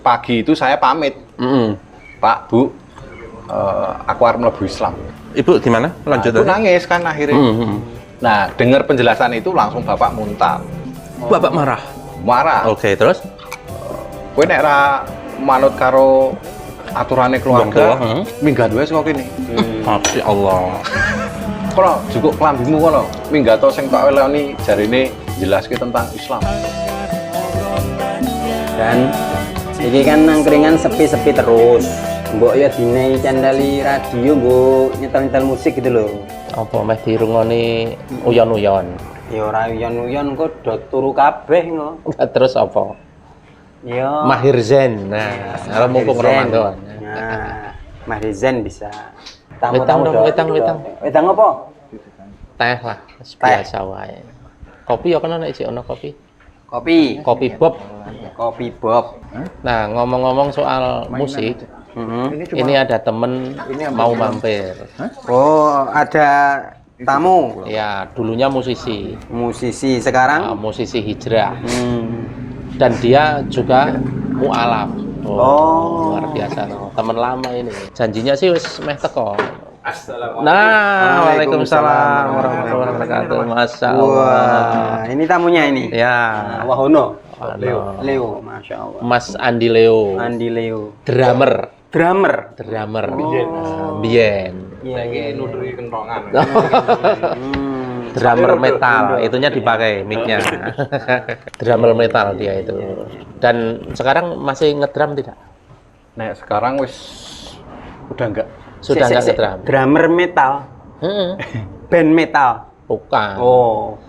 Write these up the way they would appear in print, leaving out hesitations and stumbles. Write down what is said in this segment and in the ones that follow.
pagi itu saya pamit. Pak, Bu, aku harus mlebu Islam. Ibu gimana? Lanjut Aku nangis kan akhirnya. Nah, dengar penjelasan itu langsung bapak muntah. Bapak marah? Marah. Oke, terus? Kowe nek ra manut karo aturane keluarga, minggat wis kok kene. Masya Allah. Kono cukup klambimu kono. Minggat to sing tak weloni jarine jelaske tentang Islam. Dan ini kan nangkringan sepi-sepi terus. Mbok ya dine candali radio, mbok nyetel-nyetel musik gitu loh. Apa meh dirungoni uyon-uyon? Ya ora uyon-uyon kok do turu kabeh ngono. Terus apa? Ya Mahir Zen. Nah, kalau mumpung Ramadan. Nah, Mahir Zen bisa. Wetang dong, wetang. Wetang apa? Teh lah, biasa wae. Kopi ya kan nek isih ono kopi. Kopi. Kopi Bob. Kopi Bob. Nah, ngomong-ngomong soal musik, ini ada temen mau mampir. Oh, ada tamu. Ya, dulunya musisi. Musisi sekarang Musisi hijrah. Dan dia juga mu'alaf. Luar biasa no. Temen lama ini. Janjinya sih wis meh teko. Nah, waalaikumsalam warahmatullahi wabarakatuh. Masya Allah. Wah, ini tamunya ini. Ya. Wahono. Leo. Leo, Masya Allah. Mas Andi Leo. Andi Leo. Drummer. Drummer. Bien. Lagi nuduri kentongan. Drummer metal, itunya dipakai mic-nya. Drummer metal dia itu. Dan sekarang masih ngedrum tidak? Nah, sekarang wis udah enggak. Sudah enggak ngedrum. Drummer metal. Band metal. Bukan. Oh.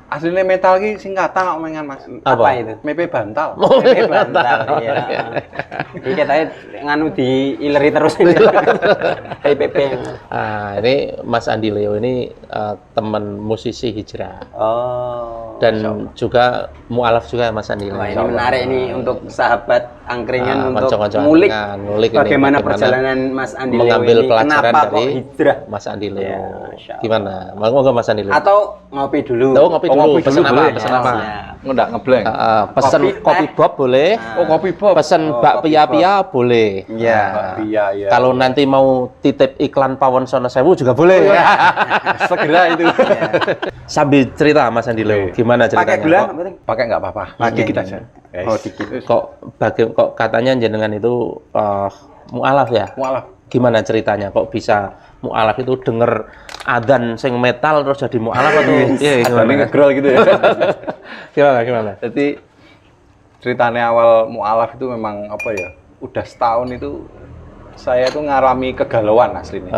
Aslinya metal ki singkatan omongan Mas. Apa itu? Mepe bantal. Mepe bantal. Iya. Iki katanya nganu di ileri terus ini. PPP. Ah, ini Mas Andi Leo ini teman musisi hijrah. Oh. Dan juga mualaf juga Mas Andi Leo. Wah, ini menarik ini untuk sahabat angkringan untuk ngulik bagaimana perjalanan Mas Andi Leo mengambil ini. pelajaran Kenapa dari kok hijrah? Mas Andi Leo. Ya, gimana? Mau nggak Mas Andi Leo? Atau ngopi dulu? Ngopi dulu. Pesen apa? boleh. Pesen apa? Nggak ngebleng. Pesen kopi Bob boleh. Oh, kopi Bob. Pesen bakpia boleh. Iya. Iya. Kalau nanti mau titip iklan Pawon Sono Sewu juga boleh. Segera itu. Sambil cerita Mas Andi Leo, gimana ceritanya? Pakai gula? Pakai nggak apa-apa. Dikit aja. Oh, dikit. Kok katanya jenengan itu mualaf ya? Mualaf. Gimana ceritanya? Kok bisa mualaf itu denger adzan sing metal terus jadi mualaf atau Gimana ngegrol gitu ya. gimana? Jadi ceritanya awal mualaf itu memang apa ya? Udah setahun itu saya tuh ngalami kegalauan aslinya.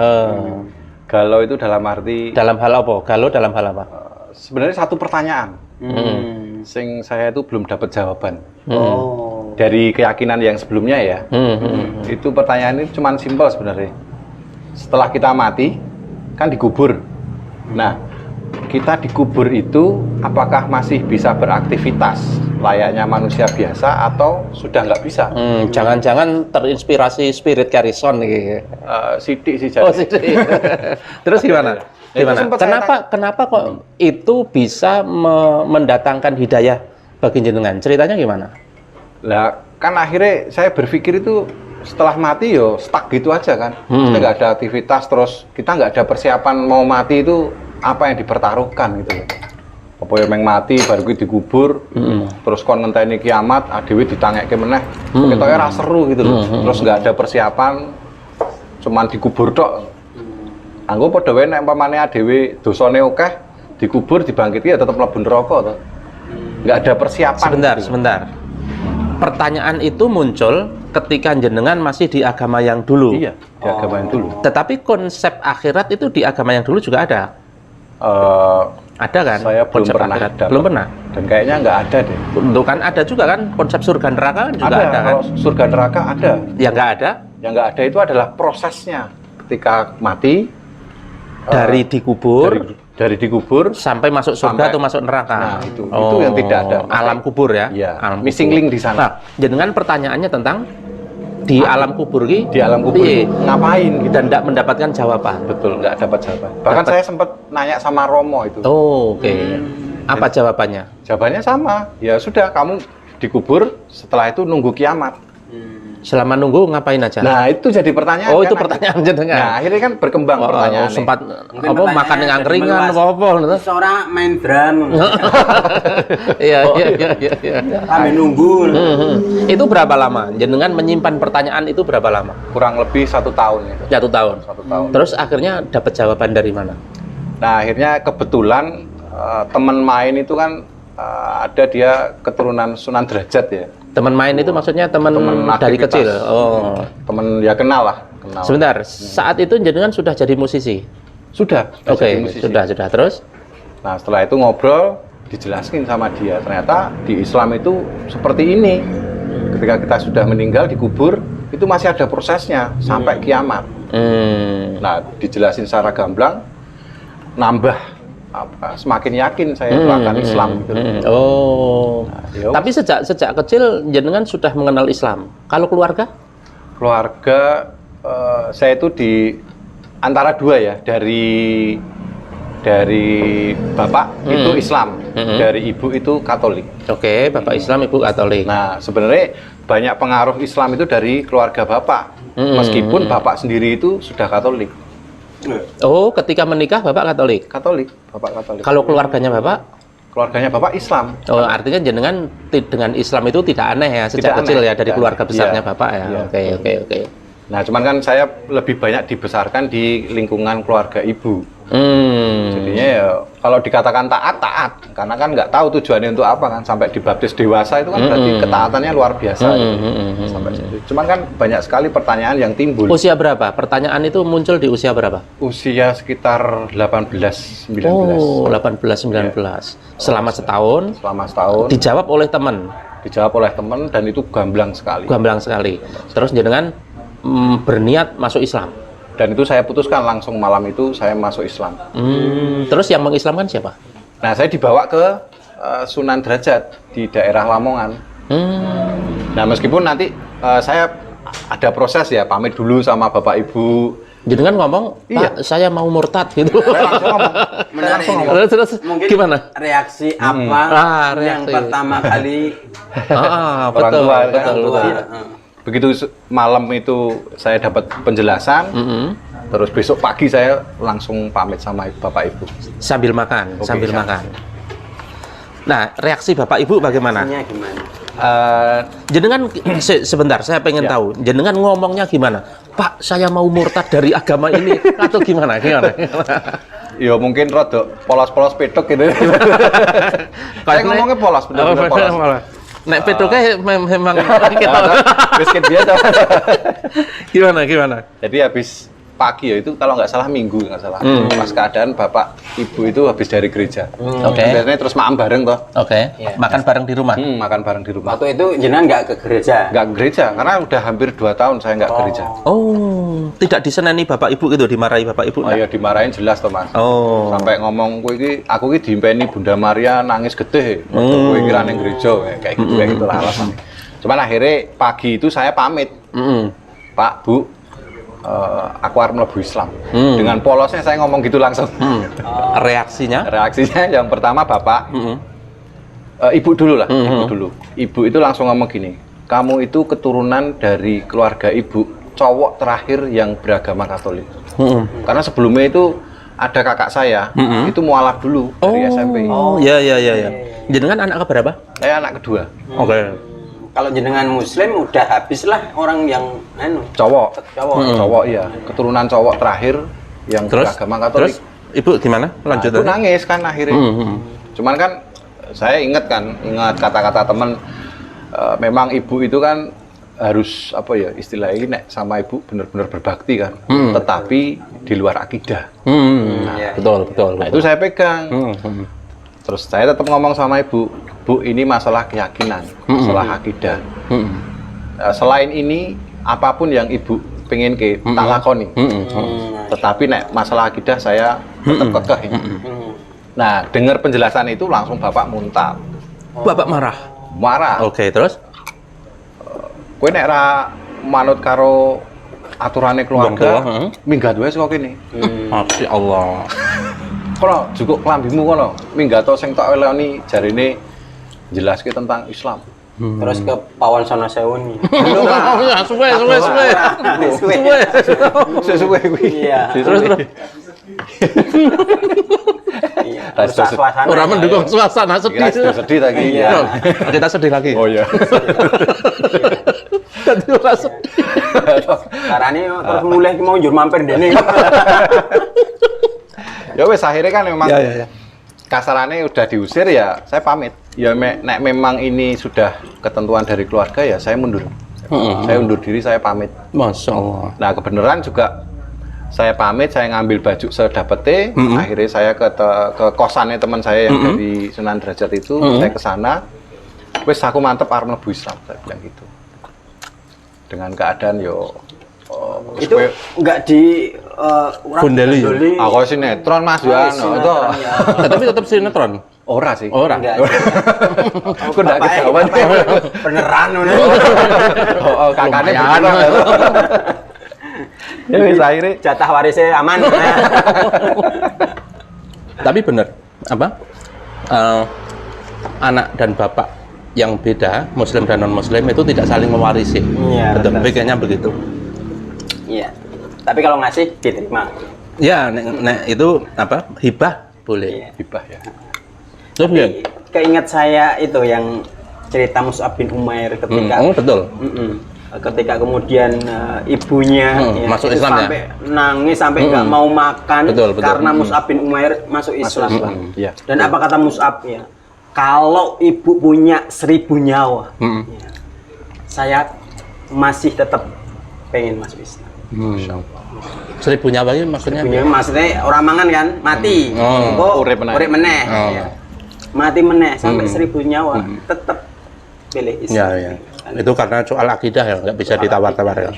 Galau itu dalam arti Dalam hal apa? Galau dalam hal apa? sebenarnya satu pertanyaan. Sing saya itu belum dapat jawaban. Oh. Dari keyakinan yang sebelumnya ya. Itu pertanyaan ini cuma simpel sebenarnya. Setelah kita mati kan dikubur. Nah, kita dikubur itu apakah masih bisa beraktivitas layaknya manusia biasa atau sudah nggak bisa? Jangan-jangan terinspirasi Spirit Carrison nih. Sidik sih jadi. Oh, sidik. Terus gimana? Kenapa kok itu bisa mendatangkan hidayah bagi jenengan? Ceritanya gimana? Lah, kan akhirnya saya berpikir itu setelah mati yo stuck gitu aja kan. Kita nggak ada aktivitas, terus kita nggak ada persiapan mau mati itu apa yang dipertaruhkan gitu loh. Apa yang mati baru kita dikubur, terus kon ngenteni kiamat, adewe ditangeke meneh. Ketoke ra seru gitu loh. Terus nggak ada persiapan, cuman dikubur tok. Anggo padha wae nek umpamane adewe dosane akeh, dikubur dibangkiti ya tetep mlebu neraka to. Nggak ada persiapan. Sebentar. Pertanyaan itu muncul ketika jenengan masih di agama yang dulu. Iya, di agama yang dulu. Tetapi konsep akhirat itu di agama yang dulu juga ada. Ada kan? Saya belum konsep pernah akhirat? dapat. Belum pernah. Dan kayaknya nggak ada deh. Untuk kan ada juga kan konsep surga neraka kan juga ada kan? Kalau surga neraka ada. Yang nggak ada Yang nggak ada itu adalah prosesnya. Ketika mati dari dikubur dari dikubur sampai masuk surga atau masuk neraka. Nah, itu yang tidak ada. Alam kubur ya. Iya. Alam Missing kubur. link di sana. Nah, jenengan pertanyaannya tentang di alam kubur ki. Di alam kubur itu ngapain gitu. Dan tidak mendapatkan jawaban. Betul, nggak dapat jawaban. Bahkan saya sempat nanya sama Romo itu. Oh, oke. Apa jawabannya? Jawabannya sama. Ya sudah, kamu dikubur, setelah itu nunggu kiamat. Selama nunggu ngapain aja? Nah, itu jadi pertanyaan. Oh, itu kan? pertanyaan jenengan. Nah, akhirnya kan berkembang pertanyaan. Sempat Mungkin apa makan pertanyaannya dengan jadi keringan meluas. apa gitu. Seorang main drum. Iya, iya. Kami nunggu. Itu berapa lama? Jenengan menyimpan pertanyaan itu berapa lama? Kurang lebih 1 tahun itu. 1 tahun. 1 tahun. Terus akhirnya dapat jawaban dari mana? Nah, akhirnya kebetulan teman main itu kan ada dia keturunan Sunan Derajat ya. Teman main itu maksudnya teman dari aktivitas. kecil. Oh. Teman ya kenal lah, kenal. Sebentar, saat itu jenengan sudah jadi musisi. Sudah. Oke, jadi musisi. sudah. Terus? Nah, setelah itu ngobrol, dijelasin sama dia. Ternyata di Islam itu seperti ini. Ketika kita sudah meninggal dikubur, itu masih ada prosesnya sampai kiamat. Nah, dijelasin secara gamblang, nambah semakin yakin saya itu akan Islam gitu. Oh. Nah, Tapi sejak kecil jenengan sudah mengenal Islam. Kalau keluarga? Keluarga saya itu di antara dua ya, dari bapak itu Islam, dari ibu itu Katolik. Oke, bapak Islam, ibu Katolik. Nah, sebenarnya banyak pengaruh Islam itu dari keluarga bapak, meskipun bapak sendiri itu sudah Katolik. Oh, ketika menikah bapak Katolik. Bapak Katolik. Kalau keluarganya bapak? Keluarganya bapak Islam. Oh, artinya jenengan dengan Islam itu tidak aneh ya sejak Tidak kecil aneh, ya dari tidak keluarga aneh. besarnya Iya. bapak ya. Iya. Oke. Nah, cuman kan saya lebih banyak dibesarkan di lingkungan keluarga ibu. Jadinya ya kalau dikatakan taat, karena kan nggak tahu tujuannya untuk apa kan, sampai dibaptis dewasa itu kan berarti ketaatannya luar biasa. Sampai situ. Cuman kan banyak sekali pertanyaan yang timbul. Usia berapa? Pertanyaan itu muncul di usia berapa? Usia sekitar 18-19. Oh, 18-19. Selama setahun Selama setahun dijawab oleh teman. dijawab oleh teman dan itu gamblang sekali. Gamblang sekali. Terus jenengan berniat masuk Islam. Dan itu saya putuskan langsung malam itu saya masuk Islam. Terus yang mengislamkan siapa? Nah, saya dibawa ke Sunan Derajat di daerah Lamongan. Nah, meskipun nanti saya ada proses ya, pamit dulu sama bapak ibu. Jenengan ngomong, Pak, saya mau murtad gitu. Saya langsung ngomong. Menarik. Terus Mungkin gimana? reaksi apa yang reaksi. pertama kali Orang tua, betul. Begitu malam itu saya dapat penjelasan, terus besok pagi saya langsung pamit sama bapak ibu. Sambil makan, Oke, sambil siap. makan. Nah, reaksi bapak ibu bagaimana? reaksinya gimana? Jenengan sebentar, saya pengen Ya. tahu. Jenengan ngomongnya gimana? Pak, saya mau murtad dari agama ini atau gimana? Ya mungkin rada polos-polos petok gitu. Saya ngomongnya polos, benar-benar polos. Nek petuknya memang Biskuit biasa. gimana? Jadi habis pagi ya itu kalau nggak salah minggu nggak salah. Pas keadaan bapak ibu itu habis dari gereja. Oke. Biasanya terus makan bareng toh. Oke. Makan bareng di rumah. Makan bareng di rumah. Waktu itu jenengan nggak ke gereja? Nggak ke gereja karena udah hampir 2 tahun saya nggak ke gereja. Oh, tidak diseneni bapak ibu gitu, dimarahi bapak ibu? Oh ya dimarahin jelas toh mas. Oh. Sampai ngomong aku ini diimpeni Bunda Maria nangis gede. Kowe kira nang gereja kayak gitu lah alasan. Cuman akhirnya pagi itu saya pamit. Pak, Bu, aku harus mlebu Islam. Dengan polosnya saya ngomong gitu langsung. Reaksinya? Reaksinya yang pertama bapak, ibu dulu lah, ibu dulu. Ibu itu langsung ngomong gini, kamu itu keturunan dari keluarga ibu, cowok terakhir yang beragama Katolik. Karena sebelumnya itu ada kakak saya, itu mualaf dulu dari SMP. Oh, ya. Jenengan anak keberapa? Saya anak kedua, Oke. Kalau jenengan Muslim udah habis lah orang yang cowok, cowok. iya, keturunan cowok terakhir yang beragama Katolik. Terus ibu gimana? Lanjut Aku aja. nangis kan akhirnya. Cuman kan saya ingat kata-kata teman, memang ibu itu kan harus apa ya istilahnya ini sama ibu benar-benar berbakti kan, tetapi di luar akidah. Betul. Nah itu saya pegang. Terus saya tetap ngomong sama ibu, Bu ini masalah keyakinan, masalah akidah. Selain ini apapun yang ibu pengen tak lakoni. Tetapi nek masalah akidah saya tetap kekeh. Nah dengar penjelasan itu langsung bapak muntah. Bapak marah? Marah. Oke, terus? Kowe nek ra manut karo aturane keluarga, minggat wae kok kene. Masya Allah. Kono cukup klambimu kono, minggat to sing tak eloni jarine jelaske tentang Islam. Terus ke Pawon Sono Sewu nih. Belum, suwe. Sesuai kuwi. Iya. Terus. Iya. Rasa Rusak suasana. Orang mendukung suasana Kira sedih. sedih lagi. Iya. Kita sedih lagi. Oh iya. Jadi orang sedih. Carane terus mulai mau njur mampir dene. Ya wes akhirnya kan memang Ya. kasarannya udah diusir ya saya pamit. Ya nek memang ini sudah ketentuan dari keluarga ya saya mundur. Saya undur diri, saya pamit. Masya Allah. Nah kebenaran juga saya pamit, saya ngambil baju sedapete, akhirnya saya ke kosannya teman saya yang dari Sunan Derajat itu, saya ke sana. Wes aku mantep arep mlebu Islam, saya bilang gitu. Dengan keadaan yo Itu enggak di Gundeli. aku sinetron Mas Yohan, itu Tapi tetap sinetron. ora sih. Ora. Aku ndak ketahuan. Beneran ngono. Oh, kakaknya Lumayan. Ya wis akhirnya Jatah warisnya aman. Tapi benar apa? Anak dan bapak yang beda, Muslim dan non Muslim itu tidak saling mewarisi. Iya, Betul, betul. pikirnya begitu. Iya. Tapi kalau ngasih diterima. Ya, nek itu apa? Hibah boleh. Iya. hibah ya. Terus ya? Keinget saya itu yang cerita Mus'ab bin Umair ketika Betul. ketika kemudian ibunya masuk itu Islam ya? sampai nangis sampai nggak mau makan Betul. karena Mus'ab bin Umair masuk Islam. Iya. Dan apa kata Mus'ab ya? Kalau ibu punya 1000 nyawa, ya, saya masih tetap pengen masuk Islam. 1000 nyawa ini maksudnya? Punya maksudnya orang mangan kan mati, Oh, urip meneh. urip meneh. Oh. Ya. Mati meneh sampai 1000 nyawa tetap pilih Islam. Ya. Itu karena soal akidah ya, nggak bisa ditawar-tawar ya.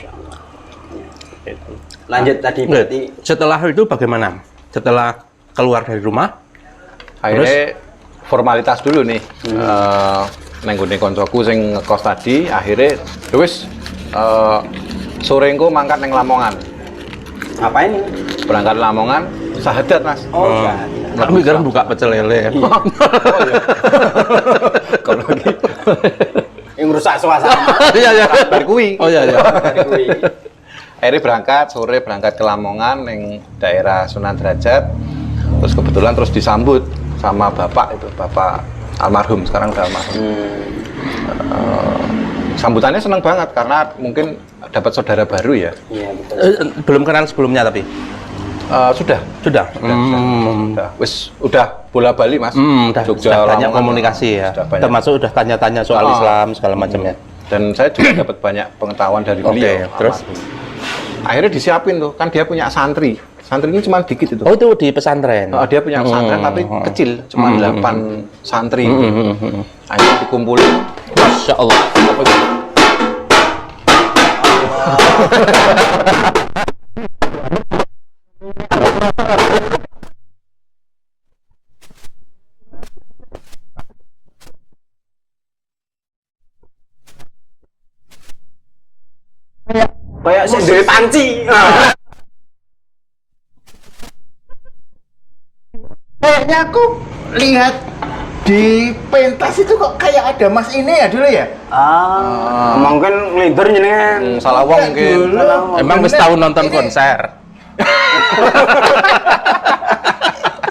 Lanjut tadi berarti Setelah itu bagaimana? Setelah keluar dari rumah? Akhirnya formalitas dulu nih. Neng gone koncoku sing ngekos tadi, akhirnya ya wis sore engko mangkat neng Lamongan. apa ini? Berangkat Lamongan, sahadat Mas. Oh, ya. Kami sekarang buka pecel lele. Kalau gitu. Yang rusak suasana. Iya. Bar kuwi. Oh iya. Dari kui. Akhirnya berangkat, sore berangkat ke Lamongan, neng daerah Sunan Derajat. Terus kebetulan terus disambut sama bapak itu, bapak almarhum, sekarang udah almarhum. Sambutannya seneng banget karena mungkin dapat saudara baru ya. Iya, betul. Belum kenal sebelumnya tapi? Sudah. Sudah? Udah bola bali Mas. Sudah banyak Lamongan, komunikasi ya. sudah banyak. Termasuk udah tanya-tanya soal Islam segala macamnya. Dan saya juga dapat banyak pengetahuan dari beliau. Terus? almarhum. Akhirnya disiapin tuh, kan dia punya santri. Santri ini cuma dikit itu. Oh itu di pesantren? Dia punya pesantren tapi kecil, cuma 8 santri. Akhirnya dikumpulin. Masya Allah. Apa itu? Kayak sing duwe panci. Kayaknya aku lihat di pentas itu kok kayak ada Mas ini ya dulu ya? Mungkin ngelindur jenengan. Salah wong mungkin. Dulu. Emang Bener. wis tahu nonton Ini- konser?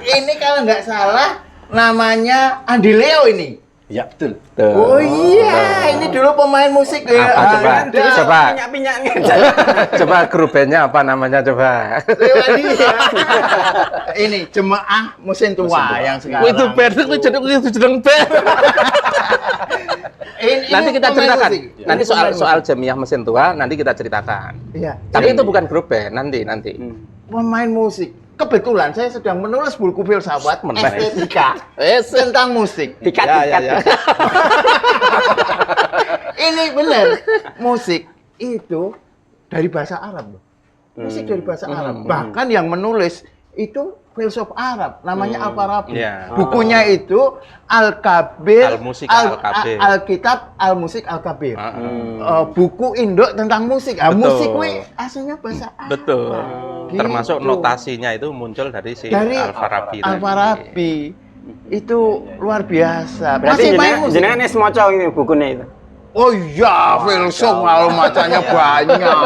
Ini kalau nggak salah namanya Andi Leo ini. Ya betul. Oh iya, ini dulu pemain musik ya. Apa coba? Ada. Coba. Pinyak-pinyaknya. Coba grup bandnya apa namanya coba? Lewat dia. Ini jemaah musim tua yang sekarang. Itu band itu jeneng band. Ini Nanti kita pemain ceritakan. musik. Nanti Ini soal pemain soal musik. Jamiah Mesin Tua nanti kita ceritakan. Iya. Tapi itu bukan grup band nanti. Pemain musik. Kebetulan saya sedang menulis buku filsafat Meneh. estetika Yes. tentang musik. Dikat, Ya, dikat. ya. Ini benar, musik itu dari bahasa Arab loh. Musik dari bahasa Arab. Bahkan yang menulis itu filsuf Arab, namanya Al-Farabi. Iya. Bukunya itu Al-Kabir, Al-Musik Al-Kabir. Alkitab Al-Musik Al-Kabir. Heeh. Buku induk tentang musik. Betul. Musik kuwi aslinya bahasa Arab. Betul. Gitu. Termasuk notasinya itu muncul dari si Dari Al-Farabi. tadi. Al-Farabi. Itu luar biasa. Berarti Masih main musik? jenengan es moco ini bukunya itu. Oh iya, filsuf kalau macamnya banyak.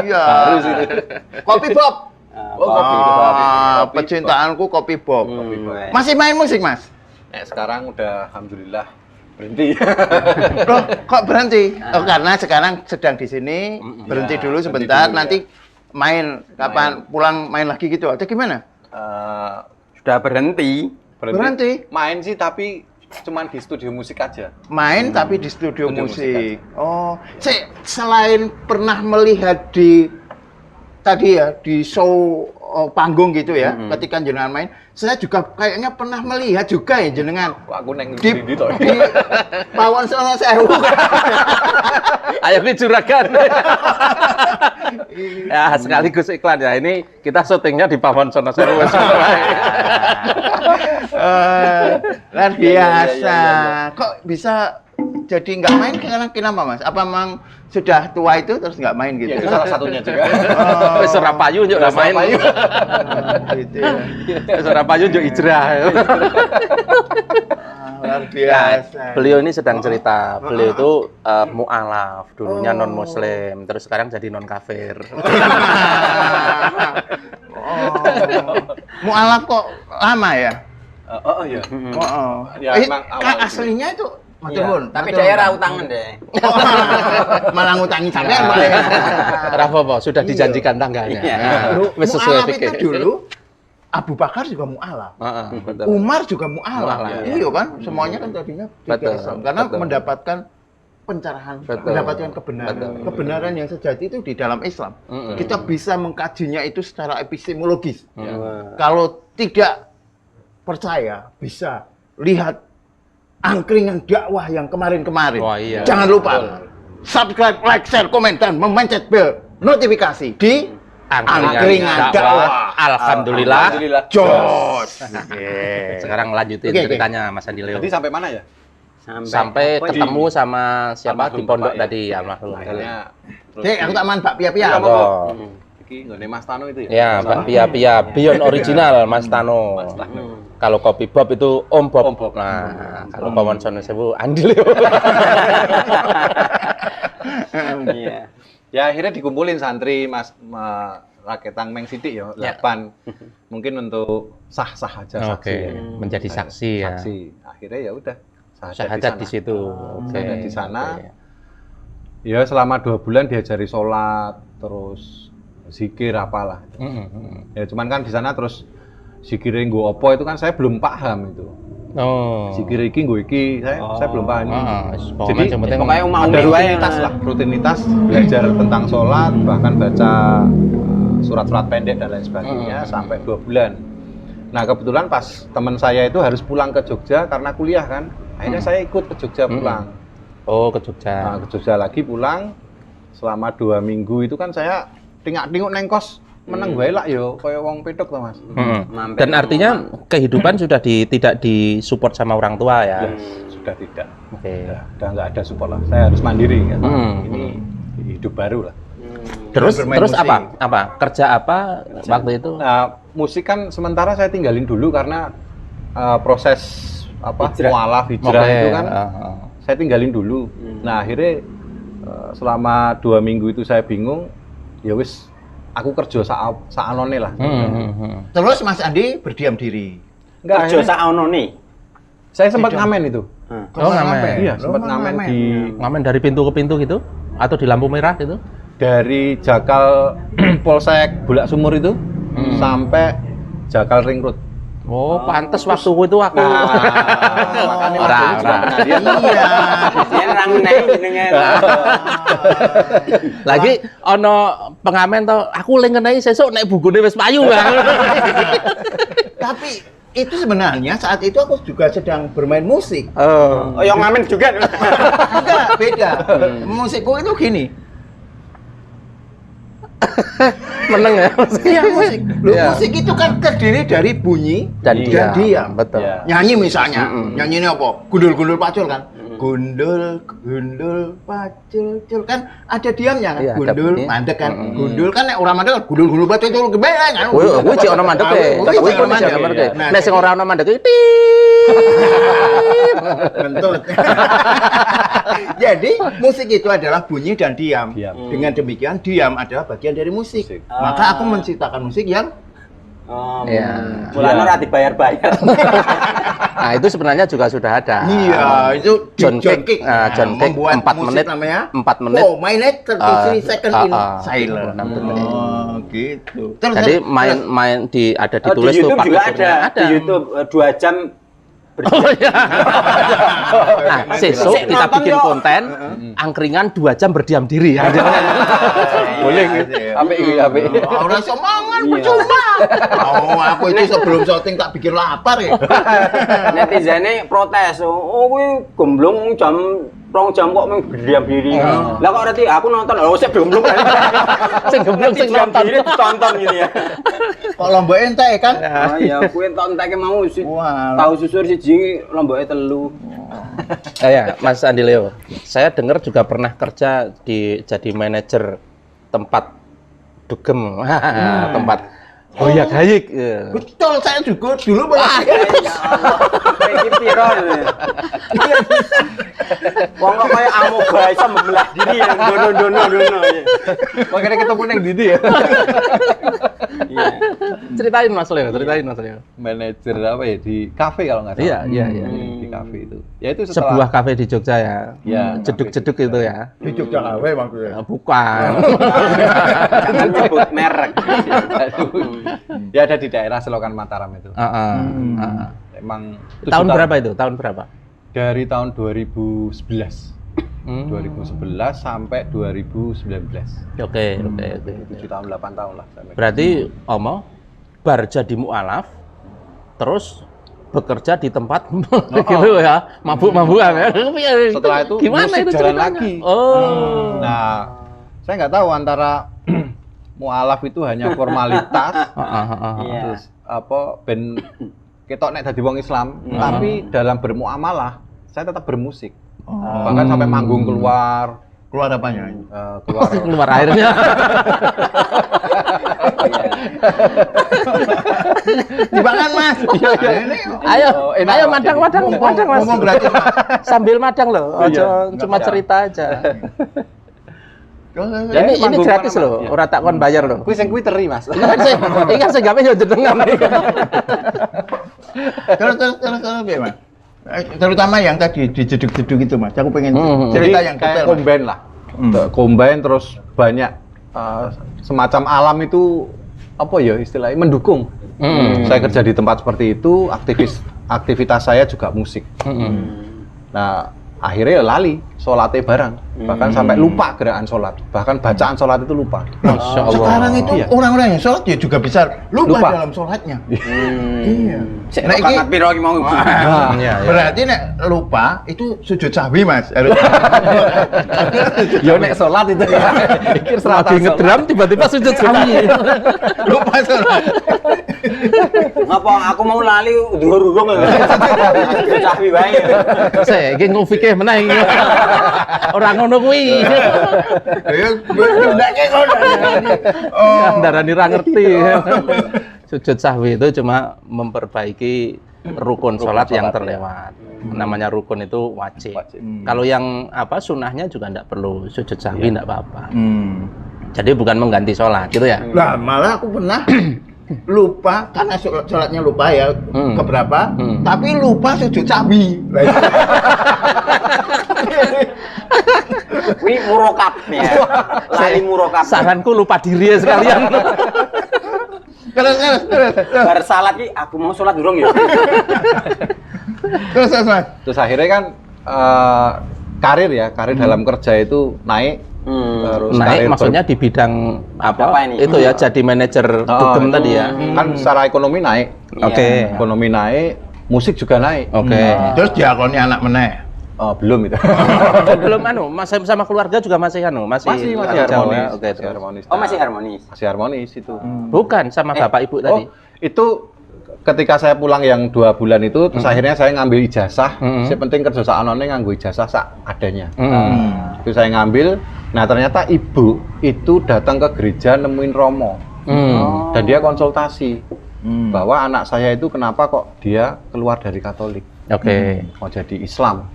Iya. Kopi Bob. Kopi Bob. Pecintaanku Kopi Bob. Masih main musik, Mas? Sekarang udah alhamdulillah berhenti. Loh, kok berhenti? Oh, karena sekarang sedang di sini, berhenti dulu sebentar, dulu, nanti main kapan pulang main lagi gitu atau gimana? Sudah berhenti. Berhenti? Main sih tapi cuman di studio musik aja. Main tapi di studio Studio musik. Oh, selain pernah melihat di tadi ya di show panggung gitu ya, ketika jenengan main, saya juga kayaknya pernah melihat juga ya jenengan Kok aku neng di toh. Pawon Sono Sewu. Ayo ini juragan. Ya, sekaligus iklan ya. Ini kita syutingnya di Pawon Sono Sewu. Luar biasa. Kok bisa jadi nggak main kenapa, Mas? Apa memang sudah tua itu terus nggak main gitu? Ya, itu salah satunya juga. Wis ora payu njuk ora main. Gitu ya. Wis ora payu njuk hijrah. Luar biasa. Beliau ini sedang cerita, beliau itu mu'alaf, dulunya non muslim, terus sekarang jadi non kafir. Mu'alaf kok lama ya? Oh iya. Ya, emang Kan awal aslinya itu Iya, tapi daerah utangan deh. malah ngutangi sampean. Rapopo sudah dijanjikan tangganya. Iya. Wis sesuai Mu'alaf itu pikir. dulu Abu Bakar juga mu'alaf. Betul. Umar juga mu'alaf. Mu'alaf, Iya kan? Semuanya kan tadinya tiga Betul, Islam. Karena betul. mendapatkan pencerahan, Betul. mendapatkan kebenaran. Betul. Kebenaran yang sejati itu di dalam Islam. Kita bisa mengkajinya itu secara epistemologis. Kalau tidak percaya, bisa lihat angkringan dakwah yang kemarin-kemarin. Wah, iya. Jangan lupa subscribe, like, share, komen, dan memencet bel notifikasi di angkringan dakwah. Alhamdulillah. Jos. Sekarang lanjutin Oke, oke. ceritanya Mas Andi Leo. Jadi sampai mana ya? Sampai ketemu sama siapa Almarhum di pondok Bapak ya? tadi, almarhum. Akhirnya Aku tak man Pak Pia-Pia. Iya, Oh. iki nggone Mas Tano itu ya? Ya, Mbak Pia Pia Beyond Original Mas Tano. Kalau Kopi Bob itu Om Bob. Om Bob. Nah, kalau Pawon Sono Sewu Andi Leo. Iya. Ya akhirnya dikumpulin santri Mas Raketang Meng Sidik ya, 8. Mungkin untuk sah-sah aja saksi. Oke, menjadi saksi ya. Saksi. Akhirnya ya udah Syahadat di situ. Oke. Syahadat di sana. Oke. Ya selama 2 bulan diajari sholat, terus zikir apalah. Ya cuman kan di sana terus zikir nggo opo itu kan saya belum paham itu. Oh. Zikir iki nggo iki saya belum paham. Jadi Jadi Pokoknya mau ada rutinitas lah, rutinitas belajar tentang sholat, bahkan baca surat-surat pendek dan lain sebagainya sampai 2 bulan. Nah kebetulan pas teman saya itu harus pulang ke Jogja karena kuliah kan, akhirnya saya ikut ke Jogja pulang. Oh, ke Jogja. Nah, ke Jogja lagi pulang selama 2 minggu itu kan saya tingak-tinguk neng kos meneng wae lah yo kaya wong petuk to Mas. Dan artinya kehidupan sudah tidak disupport sama orang tua ya. Sudah tidak. Oke. Udah nggak ada support lah. Saya harus mandiri kan. Ini hidup baru lah. Terus bermain musik. apa? Kerja apa waktu itu? Nah, musik kan sementara saya tinggalin dulu karena proses mualaf hijrah Oke, itu kan saya tinggalin dulu. Nah, akhirnya selama 2 minggu itu saya bingung, ya wis aku kerja saanone lah. Terus Mas Andi berdiam diri. Enggak, Kerja akhirnya saono nih. saya sempat ngamen itu. Oh, ngamen. Iya, sempat ngamen di Ngamen dari pintu ke pintu gitu atau di lampu merah gitu? dari Jakal Polsek Bulak Sumur itu sampai Jakal Ring Road. Oh, pantes waktu itu aku. Makanya Ora, waktu itu ora. dia Iya. Yen ra meneh jenengan. Lagi ono pengamen to, aku ling ngenai sesuk nek bugune wis payu, Bang. Tapi itu sebenarnya saat itu aku juga sedang bermain musik. Oh. Oh, yang ngamen juga. Enggak, beda. Musikku itu gini. Meneng ya. Iya, musik. Loh, Iya. musik itu kan terdiri dari bunyi Dan Iya. diam. Betul. Iya. Nyanyi misalnya. Nyanyi ini apa? Gundul-gundul pacul kan. Gundul, gundul, pacul, cul kan ada diamnya kan. Iya, ada Gundul, bunyi. mandek kan. Gundul kan nek ora mandek gundul, gundul, pacul, cul gebeng kan. Kuwi cek ono mandeke. Kuwi cek ono mandeke. mandeke. Nah, Nek sing ora ono mandeke Kentut. Jadi musik itu adalah bunyi dan diam. Dengan demikian diam adalah bagian dari musik. Maka aku menciptakan musik yang Iya. Mulanya ora dibayar-bayar. Nah, itu sebenarnya juga sudah ada. iya itu John Cage, John Cage membuat 4 musik menit, namanya 4 menit. Oh, my neck 33 second in ah, silence. 36 detik. Oh, gitu. Terus Jadi main ada Oh, di ditulis tuh YouTube juga partiturnya. ada. Di YouTube 2 jam Oh iya. Nah, sesuk Sik kita nonton bikin yuk. konten angkringan 2 jam berdiam diri. Boleh gitu. Apik. Ora iso mangan percuma. Oh, aku itu sebelum syuting tak bikin lapar ya. Netizene protes. Oh, kuwi gemblung jam 2 jam kok berdiam diri. Lah kok berarti aku nonton. Oh, sik gemblung. Sing gemblung sing Berdiam nonton. diri ditonton ini ya. Kok lombok entek kan? Oh iya, kuwi entek mau sih. Wah. Tahu susur siji lomboke 3. Ya, Mas Andi Leo. Saya dengar juga pernah kerja jadi manajer tempat dugem. Tempat hoyak-hayik. Betul, saya juga dulu pernah. Ya Allah. Iki piro ini? Wong kok kaya amoeba iso membelah diri yang dono. Makanya ketemu nang Didi ya. Iya. Ceritain Mas Leo. Manajer apa ya di kafe kalau nggak salah. Iya. Di kafe itu. Ya itu setelah Sebuah kafe di Jogja ya. Ya, Jeduk-jeduk itu ya. Di Jogja kafe maksudnya. Bukan. Jangan sebut merek. ya ada di daerah Selokan Mataram itu. Emang itu Tahun sudah berapa itu? Tahun berapa? Dari tahun 2011. 2011 sampai 2019. Oke. 7 tahun, 8 tahun lah. Sampai. Berarti bar jadi mualaf, terus bekerja di tempat gitu ya, mabuk-mabukan ya. Setelah itu gimana musik itu jalan ceritanya? lagi. Oh. Nah, saya nggak tahu antara mualaf itu hanya formalitas, Iya. terus apa ben ketok nek dadi wong Islam, tapi dalam bermuamalah saya tetap bermusik. Bahkan sampai manggung keluar apanya? keluar Keluar airnya. Dibangan Mas. Ini Ayo, enak, ayo Pak, madang Mas. ngomong gratis Mas. Sambil madang loh, Iya, cuma nggak cerita aja. Terus, Ya, Ini manggung gratis kemana-mana. loh, Iya. ora tak kon bayar loh. kuwi sing kuwi teri, Mas. Ingat saya gawe yo jenengan. terus piye, Mas? Terutama yang tadi di jeduk-jeduk itu Mas. Aku pengen cerita Jadi yang kayak detail. Mas. combine lah. Combine terus banyak semacam alam itu apa ya istilahnya mendukung. Saya kerja di tempat seperti itu, aktivitas saya juga musik. Nah, akhirnya ya lali sholatnya bareng, bahkan sampai lupa gerakan sholat, bahkan bacaan sholat itu lupa. Masya Allah. Sekarang itu Iya. orang-orang yang sholat ya juga bisa lupa Lupa. dalam sholatnya. Iya. Sik Nah, iki- kok piro iki mau. Iya. Berarti nek lupa itu sujud sahwi Mas. Ya nek sholat itu ya. Pikir Lagi ngedram tiba-tiba sujud sawi. lupa sholat. Ngapa aku mau lali durung cahwi bae. Saya iki ngufike meneh iki. Ora ngono kuwi. Ya ndake ngono. Oh. Darani ra ngerti. Sujud sahwi itu cuma memperbaiki rukun sholat yang terlewat. Namanya rukun itu wajib. Kalau yang sunnahnya juga enggak perlu sujud sahwi, enggak apa-apa. Jadi bukan mengganti sholat gitu ya. Lah malah aku pernah lupa karena sholatnya lupa ya keberapa, tapi lupa sujud sahwi. Kuwi murokap ya. Lali murokap. Saranku lupa diri ya sekalian. Terus. Bar salat ki aku mau salat durung ya. Terus Mas. Terus akhirnya kan karir dalam kerja itu naik. Terus Naik karir maksudnya di bidang Apa ini? Itu ya jadi manajer dugem itu tadi ya. kan secara ekonomi naik. Oke. Ekonomi naik, musik juga naik. Oke. Terus diakoni anak meneh. Belum itu. Belum masih sama keluarga juga masih masih masih jauh harmonis. ya? Oke, Masih terus. harmonis. Oh masih harmonis. Masih harmonis itu. Bukan sama bapak ibu tadi. Oh, itu ketika saya pulang yang 2 bulan itu, terus akhirnya saya ngambil ijazah. Si penting kerja sak anone nganggo ijazah sak adanya. Itu saya ngambil. Nah ternyata ibu itu datang ke gereja nemuin Romo. Dan dia konsultasi bahwa anak saya itu kenapa kok dia keluar dari Katolik. Mau jadi Islam.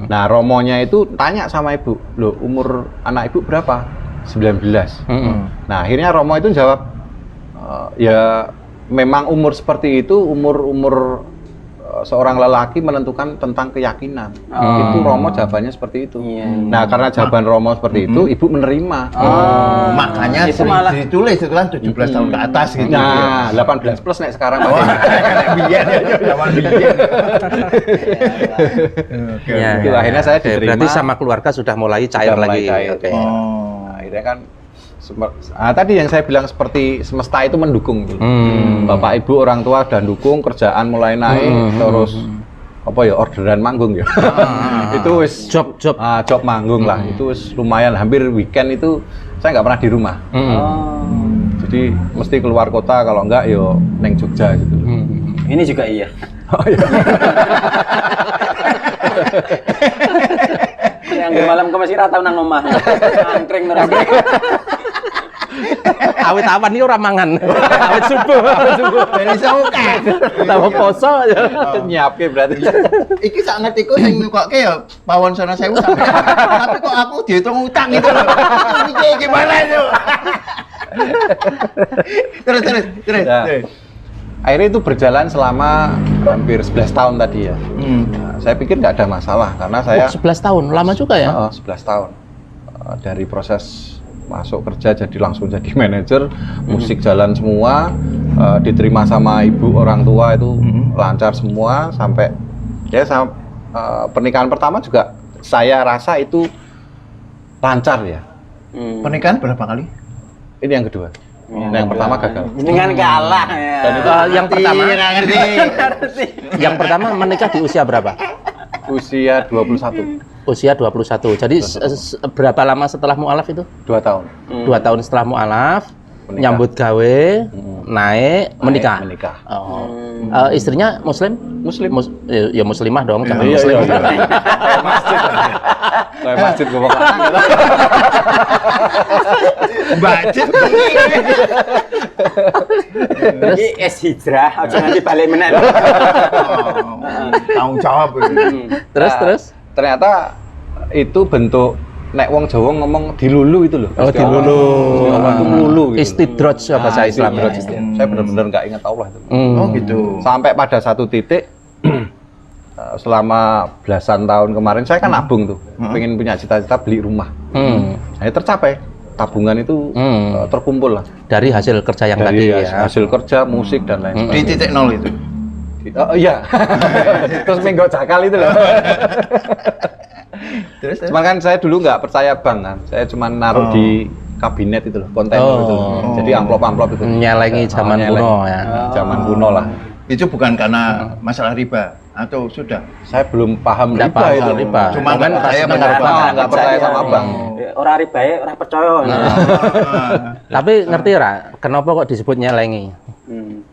Nah Romonya itu tanya sama ibu, loh umur anak ibu berapa? 19. Nah akhirnya Romo itu jawab, ya memang umur seperti itu, umur seorang lelaki menentukan tentang keyakinan. Itu Romo jawabannya seperti itu. Nah karena jawaban Romo seperti itu, ibu menerima. Makanya Itu sering malah- ditulis itu kan 17 tahun ke atas gitu. Nah 18 plus nek sekarang. Biyen ya, zaman biyen. Ya, Itu akhirnya saya diterima. Berarti sama keluarga sudah mulai cair Sudah mulai lagi. cair. Oke. Nah, akhirnya kan tadi yang saya bilang seperti semesta itu mendukung gitu. Bapak ibu orang tua dan dukung, kerjaan mulai naik, terus apa ya orderan manggung ya. Itu wis Job. job manggung lah. Itu wis lumayan, hampir weekend itu saya nggak pernah di rumah. Jadi mesti keluar kota, kalau enggak yo neng Jogja gitu. Ini juga iya. Yang di malam ke masih ratau nang omah. Angkring terus. Awit awan ini orang mangan. Awit subuh. Dari sauke. Tambah poso aja. Nyiapke berarti. Iki sak ngertiku sing nyukoke ya pawon sono 1000 sampe. Tapi kok aku dihitung utang gitu loh. Iki gimana itu? Terus. Nah, akhirnya itu berjalan selama hampir 11 tahun tadi ya. Nah, saya pikir nggak ada masalah karena saya 11 tahun, lama juga ya? 11 tahun. Dari proses masuk kerja jadi langsung jadi manajer, musik jalan semua, diterima sama ibu orang tua itu lancar semua sampai ya pernikahan pertama juga saya rasa itu lancar ya. Pernikahan berapa kali? Ini yang kedua. Nah, yang pertama gagal. Dengan kalah ya. Dan itu yang pertama, Ngerti. yang pertama menikah di usia berapa? Usia 21, Usia 21. Jadi berapa lama setelah mualaf itu? 2 tahun. 2 tahun setelah mualaf, Menikah. nyambut gawe, naik, menikah. Menikah. Oh. Istrinya Muslim? Muslim. Ya muslimah dong, jangan Iya, Muslim. iya. Kayak masjid gue bawa Budget. Ini es hijrah, aja nanti balik meneh. Tanggung jawab itu. Terus? Ternyata itu bentuk nek wong Jawa ngomong dilulu itu loh. Oh, dilulu. Allah itu lulu gitu. Istidraj bahasa Islam. Istidraj. Saya benar-benar nggak ingat Allah itu. Oh gitu. Sampai pada satu titik selama belasan tahun kemarin saya kan nabung tuh, pengen punya cita-cita beli rumah. Nah, tercapai. Tabungan itu terkumpul lah Dari hasil kerja yang dari tadi ya. hasil kerja, musik dan lain Di sebagainya. titik nol itu. Oh iya. Terus minggu cakal itu loh. Terus. Cuman kan saya dulu nggak percaya bank kan. Saya cuma naruh di kabinet itu loh, kontainer itu loh. Jadi amplop-amplop itu. Nyelengi zaman nyeleng. kuno ya. Zaman kuno lah. Itu bukan karena masalah riba atau sudah? Saya belum paham Nggak riba paham itu. riba. Cuma Kan nggak percaya pas pada dengar bank. bank. Nggak percaya sama bank. Ora ribae, ora percaya. Tapi ngerti ra, kenapa kok disebut nyelengi?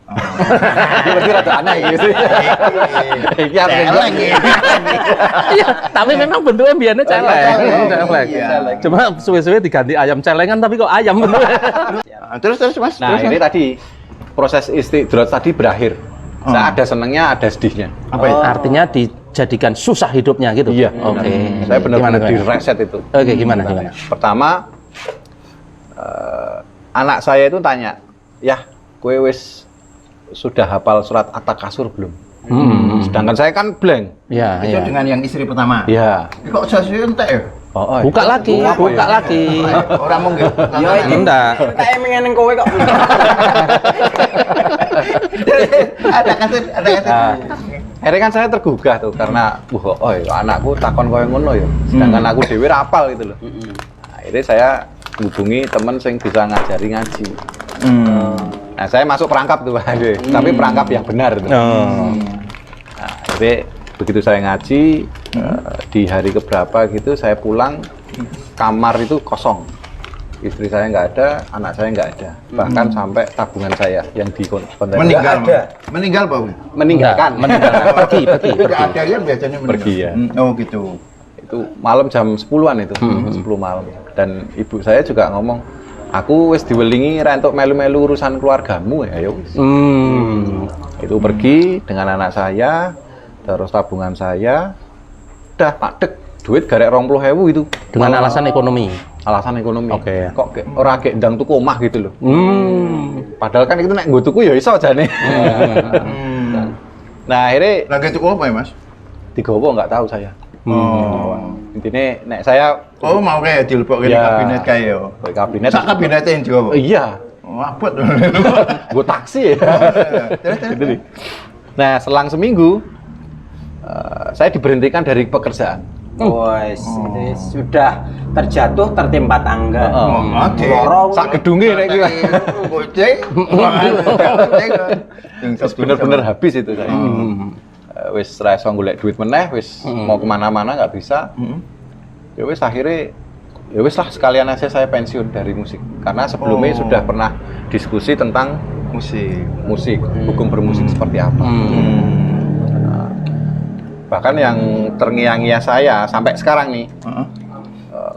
Berarti rada aneh gitu sih. Iki harus Celeng ya. Iya, tapi memang bentuknya biasanya celeng. Celeng. Iya. Cuma suwe-suwe diganti ayam celengan tapi kok ayam bentuknya. Terus Mas. Nah, Terus, ini Mas. tadi proses istidraj tadi berakhir. Saya ada senengnya, ada sedihnya. Apa itu? Artinya dijadikan susah hidupnya gitu. Iya. Oke. Saya benar-benar Gimana? di reset itu. Oke, gimana? Pertama, anak saya itu tanya, ya, kue wis sudah hafal surat At-Takasur belum? Sedangkan saya kan blank. Ya, Itu ya. dengan yang istri pertama. Ya. Kok saya entek ya? Oh, Buka lagi, buka lagi. Orang mau nggak? Ya iki Enggak. tak emengen kowe kok. Ada kasih. Nah, akhirnya kan saya tergugah tuh karena, anakku takon koyo ngono ya. Sedangkan aku dhewe ra hafal gitu loh. Akhirnya saya hubungi temen sing bisa ngajari ngaji. Nah, saya masuk perangkap tuh, tapi perangkap yang benar tuh. Oh. Nah, jadi begitu saya ngaji di hari keberapa gitu saya pulang kamar itu kosong. istri saya nggak ada, anak saya nggak ada, bahkan sampai tabungan saya yang di kontainer Meninggal. Nggak ada. Meninggal, Pak. meninggalkan. Meninggalkan. Pergi. Tidak ada yang biasanya meninggal. Pergi, ya. Oh gitu. Itu malam jam 10-an itu, 10 malam. Dan ibu saya juga ngomong, aku wis diwelingi ra entuk melu-melu urusan keluargamu ya, yo. Itu pergi dengan anak saya, terus tabungan saya, udah padek duit garek 20.000 itu. Dengan alasan ekonomi. Alasan ekonomi. Oke. Kok ora gek ndang tuku omah gitu loh. Padahal kan itu nek nggo tuku ya iso jane. Nah, akhirnya Lagi itu apa ya, Mas? digowo nggak tahu saya. Oh. Intinya nek saya Oh, mau kayak dilebokke di Ya. kabinet kayak yo. ke kabinet. Sak kabinetnya yang jawab. Iya, Oh, abot. gue taksi ya. Gitu nih. Nah, selang seminggu saya diberhentikan dari pekerjaan. Wes, itu sudah terjatuh tertimpa tangga. Oke. Lorong. Sak gedunge nek iki. Goceng. Bener-bener habis itu saya. Wis ra iso golek duit meneh, wis mau kemana-mana nggak bisa. Ya wis akhirnya ya wis lah sekalian aja saya pensiun dari musik. Karena sebelumnya sudah pernah diskusi tentang musik, hukum bermusik seperti apa. Bahkan yang terngiang-ngiang saya sampai sekarang nih,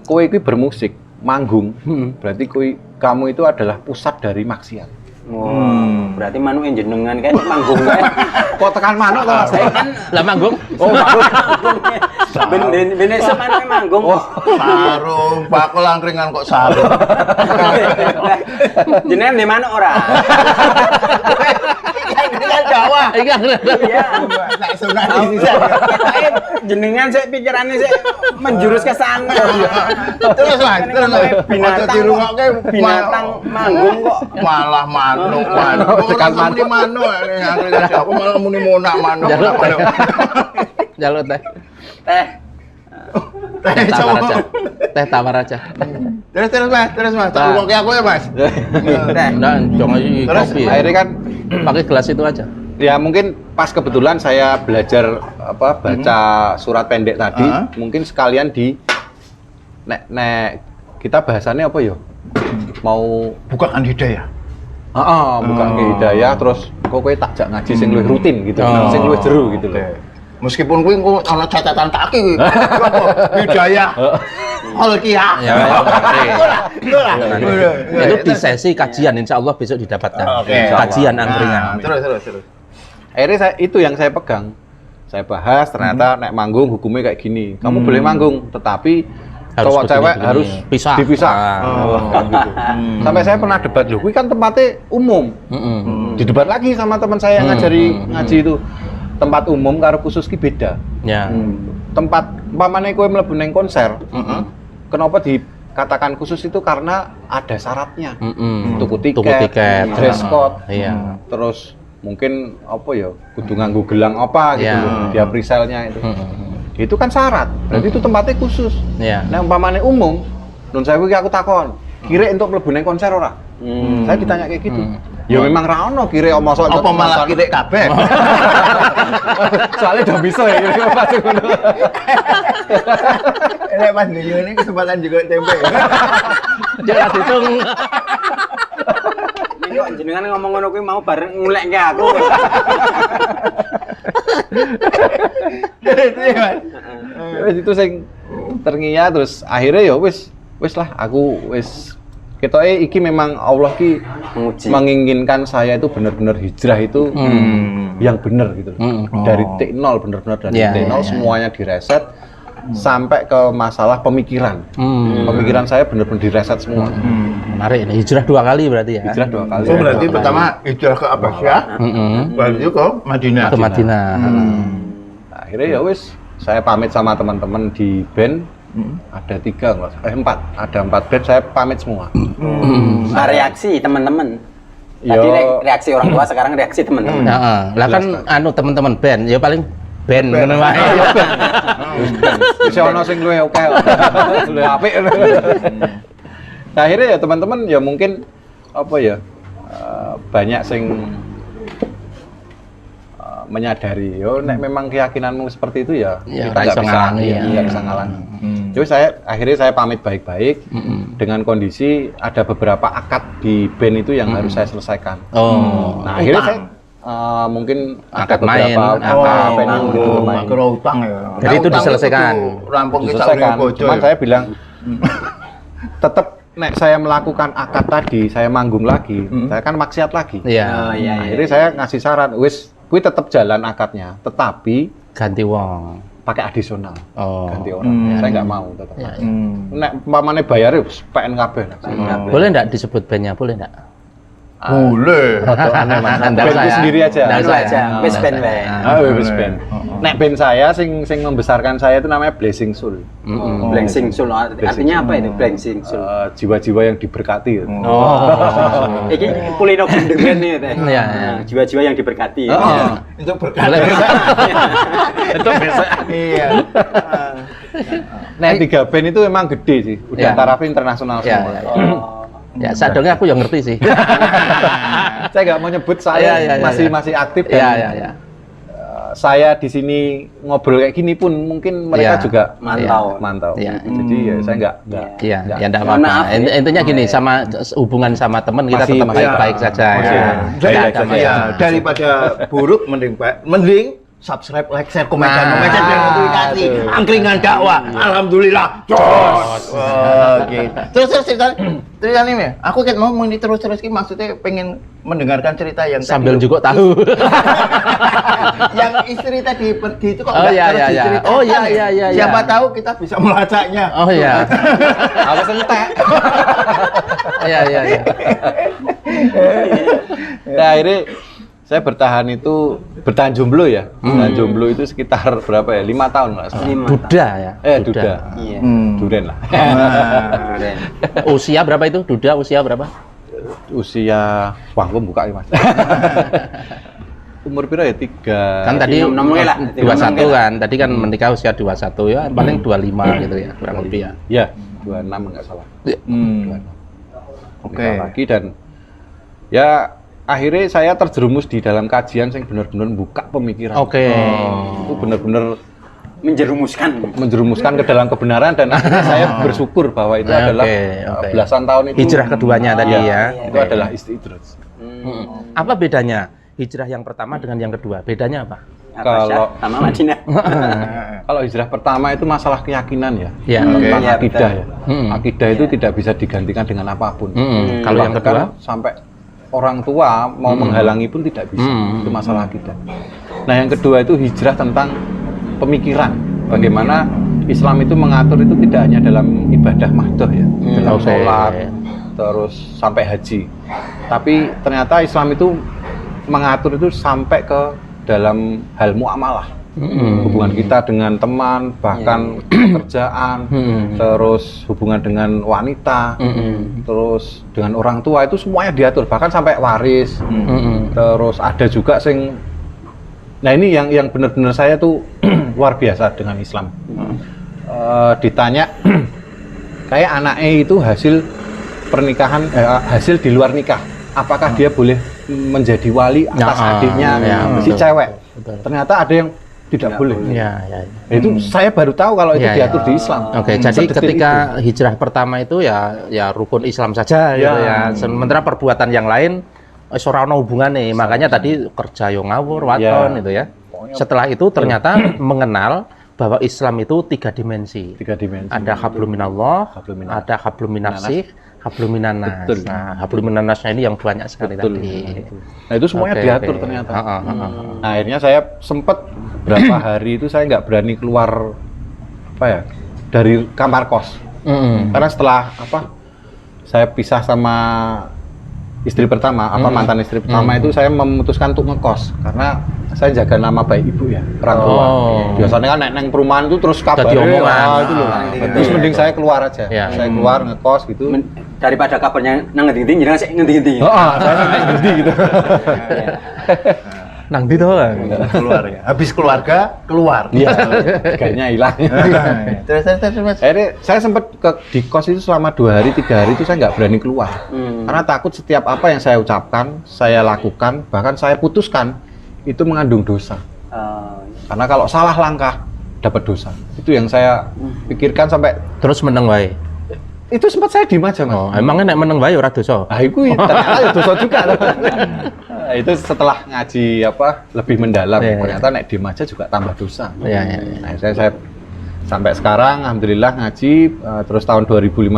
kowe itu bermusik, manggung, berarti kamu itu adalah pusat dari maksiat. Berarti manu yang jenengan kan manggung kan. Kok tekan manuk to? Saya kan Lah manggung. Oh, manggung. ben manu manggung. Sarung, bakul angkringan kok sarung. Jenengan di mana ora? Angkringan Jawa. Iya. Iya. Nek sunah Kirain jenengan saya pikirannya saya menjurus ke sana. Terus Mas, terus Binatang manggung kok. malah manuk. Tekan Orang muni manuk, angkringan Jawa malah muni monak manuk. Jalur teh. Teh. Teh tawar aja. Teh tawar aja. Terus Mas, tak ngomong aku ya Mas. Teh. Nah, jangan Terus kopi ya. akhirnya kan Pakai gelas itu aja. ya mungkin pas kebetulan saya belajar baca surat pendek tadi, mungkin sekalian di nek kita bahasannya apa yo? Mau Bukakan hidayah. bukan ke hidayah terus kok kowe takjak ngaji sing luwih rutin gitu, sing luwih jeru gitu loh. Meskipun kuwi engko ana catatan kaki kuwi. Hidayah. Holkiah. Ya, itu di sesi kajian, insya Allah besok didapatkan. Oke. Kajian angkringan. Terus. Akhirnya itu yang saya pegang. Saya bahas ternyata nek manggung hukumnya kayak gini. Kamu boleh manggung, tetapi cowok cewek begini-begini. harus Pisah. dipisah. Gitu. Sampai saya pernah debat loh, kuwi kan tempatnya umum. Didebat lagi sama teman saya yang ngajari ngaji itu. Tempat umum karo khusus ki beda. Ya. Tempat umpamane kowe mlebu ning konser. Kenapa dikatakan khusus itu karena ada syaratnya. Tuku tiket, dress code. Iya. Terus mungkin apa ya, kudu nganggo gelang apa gitu loh, dia presale-nya itu. Itu kan syarat. Berarti itu tempatnya khusus. Iya. Nah, umpamane umum, nun saya iki aku takon, kira untuk mlebu ning konser ora? Saya ditanya kayak gitu. Ya memang ra ono kira mosok Apa malah kirek kabeh? soalnya udah bisa ya kira pas ngono. Nek Mas Guyu ini kesempatan juga tempe. Jangan dihitung. Ini kok jenengan ngomong ngono kuwi mau bareng ngulekke aku. Wis itu sing terngiang terus akhirnya ya wis lah aku wis ketoke iki memang Allah ki Menguji. menginginkan saya itu benar-benar hijrah itu yang benar gitu loh. Dari titik nol benar-benar dari Ya, titik nol semuanya direset sampai ke masalah pemikiran. Pemikiran saya benar-benar direset semua. Menarik ini hijrah 2 kali berarti ya. Hijrah 2 kali. Oh, berarti pertama hijrah ke Abbasiyah, baru itu ke Madinah. Ke Madinah. Nah, akhirnya ya wis saya pamit sama teman-teman di band. Ada 4 band saya pamit semua. Nah, reaksi teman-teman. Tadi Yo. reaksi orang tua, sekarang reaksi teman-teman. Heeh. Lah kan anu teman-teman band, ya paling band ngono wae. Wis ono sing luwih oke. Luwih apik. Nah, akhirnya ya teman-teman ya mungkin apa ya banyak sing menyadari yo nek memang keyakinanmu seperti itu ya Ya, kita nggak bisa bisa ngalangi, ya. nggak bisa ngalangi. Jadi akhirnya saya pamit baik-baik dengan kondisi ada beberapa akad di band itu yang harus saya selesaikan. Oh. Nah, akhirnya saya mungkin ada Akad main, beberapa venue gitu main. Kira utang ya. Jadi itu diselesaikan. Rampung Diselesaikan. Cuman saya bilang tetap nek saya melakukan akad tadi, saya manggung lagi, saya kan maksiat lagi. Iya. Akhirnya saya ngasih saran, wis kuwi tetap jalan akadnya, tetapi Ganti wong. pakai adisional. Oh. Ganti orang. Saya nggak mau tetap. Ya, ya. Nek umpamane bayar wis PN kabeh. Boleh enggak disebut bandnya? Boleh enggak? Boleh. Rada aneh Mas. Nggak Band usah itu ya. sendiri aja. Nggak Anu usah aja, ya. best band wae. Best band. Nek band saya sing membesarkan saya itu namanya Blessing Soul. Blessing Soul artinya apa itu Blessing Soul? Jiwa-jiwa yang diberkati. Ya. Iki kulino gendeng nih teh. Iya. Jiwa-jiwa yang diberkati. Itu berkat. Boleh. Itu besok. Iya. Nek 3 band itu emang gede sih. Udah Iya. tarafnya internasional Iya, semua. iya, iya. Ya, sadongnya aku yang ngerti sih. Saya nggak mau nyebut Iya, saya iya. masih aktif dan Iya, iya, iya. saya di sini ngobrol kayak gini pun mungkin mereka Iya. juga Mantau. Iya. Jadi ya saya nggak Iya, nggak. ya enggak Mohon apa-apa. maaf ya. Intinya gini, sama hubungan sama teman kita Masih- tetap masih- baik-baik saja. masih- Ya. masih- Nggak ada baik-baik masalah. Ya, daripada buruk mending subscribe, like, share, komen, dan Nah. dan notifikasi. Angkringan dakwah. Alhamdulillah. Jos. Oke. Terus cerita ini ya. Aku kan mau ini terus ini maksudnya pengen mendengarkan cerita yang Sambil tadi. juga tahu. Yang istri tadi pergi itu kok Oh, nggak iya, terus iya, iya. diceritakan Oh, iya, ya? iya, iya, Siapa iya. tahu kita bisa melacaknya. Oh iya. Aku sentek. Iya, iya, iya. Nah, akhirnya saya bertahan jomblo ya. Bertahan jomblo itu sekitar berapa ya? 5 tahun nggak salah. Duda ya. Duda. Iya. Duren lah. Keren. Usia berapa itu? Duda usia berapa? Usia, wah gua buka ya Mas. Umur pira ya? 3. Kan tadi 26 lah. 21 kan. Tadi kan menikah usia 21 ya, paling 25 gitu ya, kurang lebih ya. Ya, 26 nggak salah. 26. Oke. Nikah lagi dan ya akhirnya saya terjerumus di dalam kajian yang benar-benar buka pemikiran. Oke. Itu benar-benar Menjerumuskan ke dalam kebenaran dan akhirnya saya bersyukur bahwa itu adalah oke. belasan tahun itu Hijrah keduanya tadi ya. itu adalah istidraj. Apa bedanya hijrah yang pertama dengan yang kedua? Bedanya apa? Kalau- sama Madinah. Kalau hijrah pertama itu masalah keyakinan ya, Ya. tentang Iya, akidah betul. ya. Akidah itu tidak bisa digantikan dengan apapun. Kalau yang kedua? Bahkan sampai orang tua mau menghalangi pun tidak bisa. Itu masalah akidah. Nah, yang kedua itu hijrah tentang pemikiran. Bagaimana Islam itu mengatur itu tidak hanya dalam ibadah mahdoh ya, dalam oke. sholat, terus sampai haji. Tapi ternyata Islam itu mengatur itu sampai ke dalam hal muamalah. Hubungan kita dengan teman, bahkan pekerjaan, terus hubungan dengan wanita, terus dengan orang tua itu semuanya diatur, bahkan sampai waris. Terus ada juga sing, nah ini yang benar-benar saya tuh luar biasa dengan Islam. Ditanya, kayak anaknya itu hasil pernikahan, hasil di luar nikah, apakah dia boleh menjadi wali atas adiknya si betul. cewek? Betul. Ternyata ada yang tidak boleh. Ya, ya. Itu saya baru tahu kalau itu Ya, diatur ya. di Islam. Oke, jadi Sedetil ketika itu. hijrah pertama itu ya rukun Islam saja gitu ya. Sementara perbuatan yang lain ora ono hubungane. Makanya tadi kerja yo ngawur, waton Ya. itu ya. Setelah itu ternyata mengenal bahwa Islam itu 3 dimensi. 3 dimensi. Ada hablum minallah, Hablum minallah. ada hablum minasih, hablum minanas. Betul. Nah, hablum minanasnya ini yang banyak sekali Betul. tadi. Nah itu semuanya Oke, diatur oke. ternyata. Heeh. Nah akhirnya saya sempat berapa hari itu saya nggak berani keluar apa ya dari kamar kos. Karena setelah saya pisah sama istri pertama, mantan istri pertama itu saya memutuskan untuk ngekos karena saya jaga nama baik ibu ya, orang tua. Oh. Biasanya kan neng perumahan itu terus kabar Jadi omongan. itu loh. betul. Terus mending saya keluar aja. Ya. Saya keluar ngekos gitu. Daripada kabarnya nang ngendi-ngendi jangan sik ngendi-ngendi. Saya ngerti gitu. Nang di tuh. Keluar ya. Habis keluarga, keluar. Iya, kayaknya hilang. Terus Mas. Akhirnya saya sempat di kos itu selama 2 hari, 3 hari itu saya nggak berani keluar. Karena takut setiap apa yang saya ucapkan, saya lakukan, bahkan saya putuskan, itu mengandung dosa. Karena kalau salah langkah, dapat dosa. Itu yang saya pikirkan sampai Terus meneng wae. itu sempat saya diem aja, Mas. Oh, emangnya nek meneng wae ora dosa? Ah, itu ternyata ya dosa juga. Nah, itu setelah ngaji lebih mendalam, Iya, iya. ternyata nek diem aja juga tambah dosa. Iya, iya. Nah, saya sampai sekarang alhamdulillah ngaji, terus tahun 2015